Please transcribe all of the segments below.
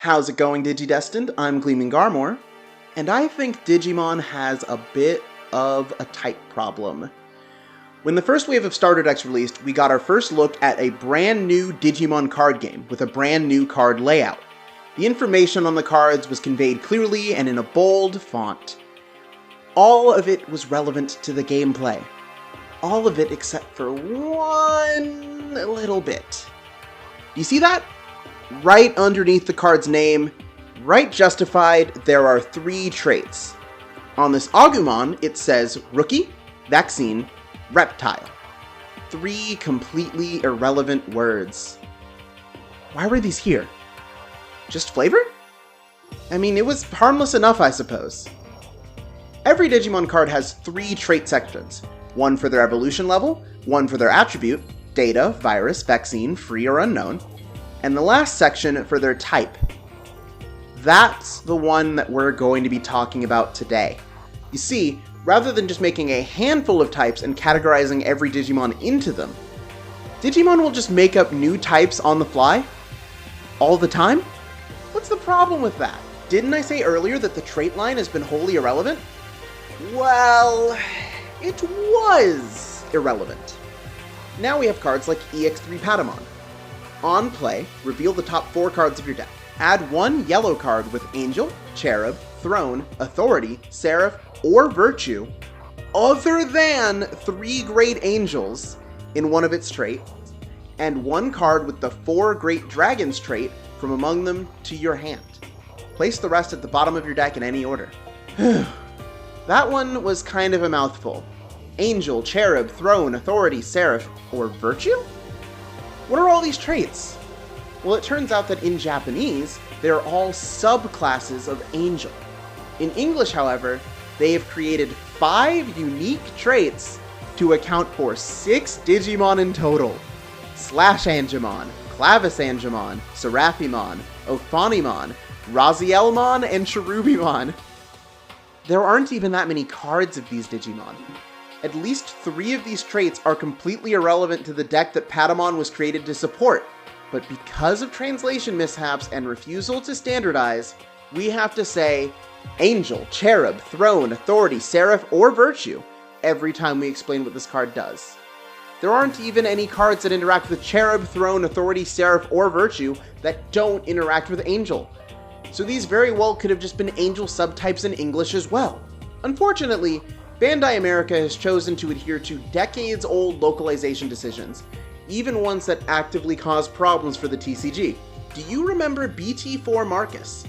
How's it going, Digidestined? I'm Gleaming Garmore, and I think Digimon has a bit of a type problem. When the first wave of Starter Decks released, we got our first look at a brand new Digimon card game with a brand new card layout. The information on the cards was conveyed clearly and in a bold font. All of it was relevant to the gameplay. All of it except for one little bit. Do you see that? Right underneath the card's name, right justified, there are 3 traits. On this Agumon, it says Rookie, Vaccine, Reptile. 3 completely irrelevant words. Why were these here? Just flavor? I mean, it was harmless enough, I suppose. Every Digimon card has 3 trait sections. One for their evolution level, one for their attribute, data, virus, vaccine, free or unknown, and the last section for their type. That's the one that we're going to be talking about today. You see, rather than just making a handful of types and categorizing every Digimon into them, Digimon will just make up new types on the fly? All the time? What's the problem with that? Didn't I say earlier that the trait line has been wholly irrelevant? Well, it was irrelevant. Now we have cards like EX3 Patamon. On play, reveal the top 4 cards of your deck. Add 1 yellow card with Angel, Cherub, Throne, Authority, Seraph, or Virtue, other than 3 Great Angels in one of its traits, and 1 card with the 4 Great Dragons trait from among them to your hand. Place the rest at the bottom of your deck in any order. That one was kind of a mouthful. Angel, Cherub, Throne, Authority, Seraph, or Virtue? What are all these traits? Well, it turns out that in Japanese, they're all subclasses of Angel. In English, however, they have created 5 unique traits to account for 6 Digimon in total. Slash Angemon, Clavis Angemon, Seraphimon, Ophanimon, Razielmon, and Cherubimon. There aren't even that many cards of these Digimon. At least 3 of these traits are completely irrelevant to the deck that Patamon was created to support, but because of translation mishaps and refusal to standardize, we have to say Angel, Cherub, Throne, Authority, Seraph, or Virtue every time we explain what this card does. There aren't even any cards that interact with Cherub, Throne, Authority, Seraph, or Virtue that don't interact with Angel. So these very well could have just been Angel subtypes in English as well. Unfortunately, Bandai America has chosen to adhere to decades-old localization decisions, even ones that actively cause problems for the TCG. Do you remember BT4 Marcus?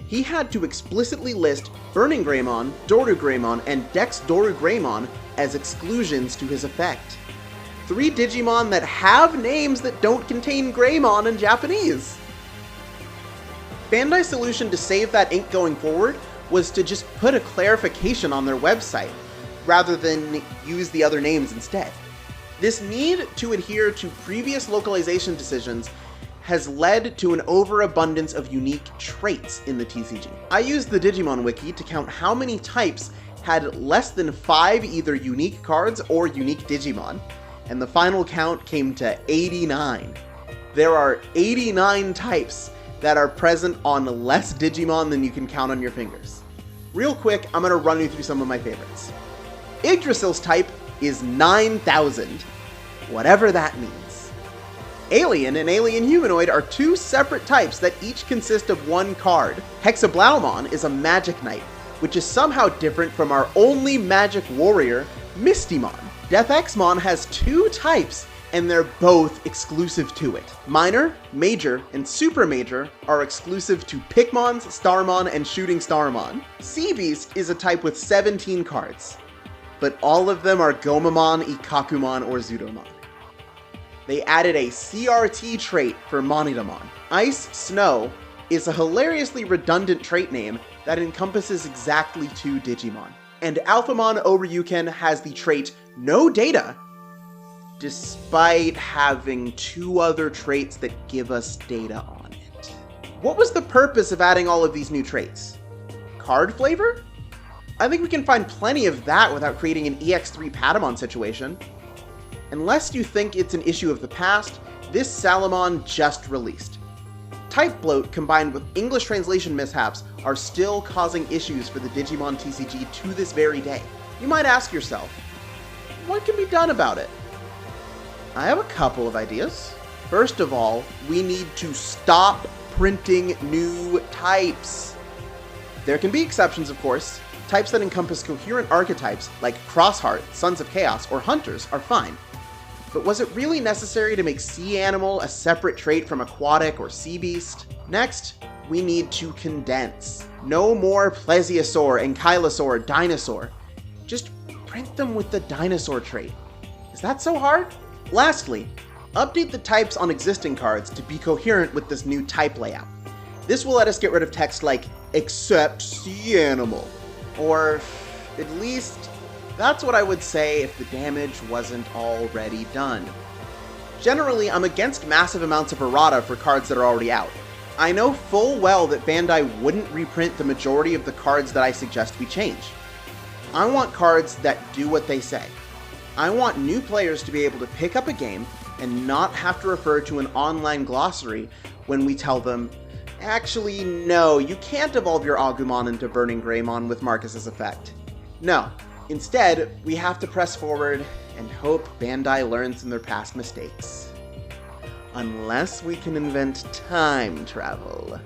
He had to explicitly list Burning Greymon, Doru Greymon, and Dex Doru Greymon as exclusions to his effect. 3 Digimon that have names that don't contain Greymon in Japanese! Bandai's solution to save that ink going forward was to just put a clarification on their website, rather than use the other names instead. This need to adhere to previous localization decisions has led to an overabundance of unique traits in the TCG. I used the Digimon wiki to count how many types had less than 5 either unique cards or unique Digimon, and the final count came to 89. There are 89 types that are present on less Digimon than you can count on your fingers. Real quick, I'm going to run you through some of my favorites. Yggdrasil's type is 9,000, whatever that means. Alien and Alien Humanoid are 2 separate types that each consist of 1 card. Hexablaumon is a Magic Knight, which is somehow different from our only Magic Warrior, Mistymon. Death Exmon has 2 types, and they're both exclusive to it. Minor, Major, and Super Major are exclusive to Pikmons, Starmon, and Shooting Starmon. Sea Beast is a type with 17 cards, but all of them are Gomamon, Ikakumon, or Zudomon. They added a CRT trait for Monidamon. Ice Snow is a hilariously redundant trait name that encompasses exactly 2 Digimon. And Alphamon Oryuken has the trait No Data, despite having 2 other traits that give us data on it. What was the purpose of adding all of these new traits? Card flavor? I think we can find plenty of that without creating an EX3 Patamon situation. Unless you think it's an issue of the past, this Salamon just released. type bloat combined with English translation mishaps are still causing issues for the Digimon TCG to this very day. You might ask yourself, what can be done about it? I have a couple of ideas. First of all, we need to stop printing new types. There can be exceptions, of course. Types that encompass coherent archetypes, like Crossheart, Sons of Chaos, or Hunters, are fine. But was it really necessary to make Sea Animal a separate trait from Aquatic or Sea Beast? Next, we need to condense. No more Plesiosaur, Ankylosaur, Dinosaur. Just print them with the Dinosaur trait. Is that so hard? Lastly, update the types on existing cards to be coherent with this new type layout. This will let us get rid of text like, except Sea Animal. Or, at least, that's what I would say if the damage wasn't already done. Generally, I'm against massive amounts of errata for cards that are already out. I know full well that Bandai wouldn't reprint the majority of the cards that I suggest we change. I want cards that do what they say. I want new players to be able to pick up a game and not have to refer to an online glossary when we tell them, actually, no, you can't evolve your Agumon into Burning Greymon with Marcus's effect. No. Instead, we have to press forward and hope Bandai learns from their past mistakes. Unless we can invent time travel.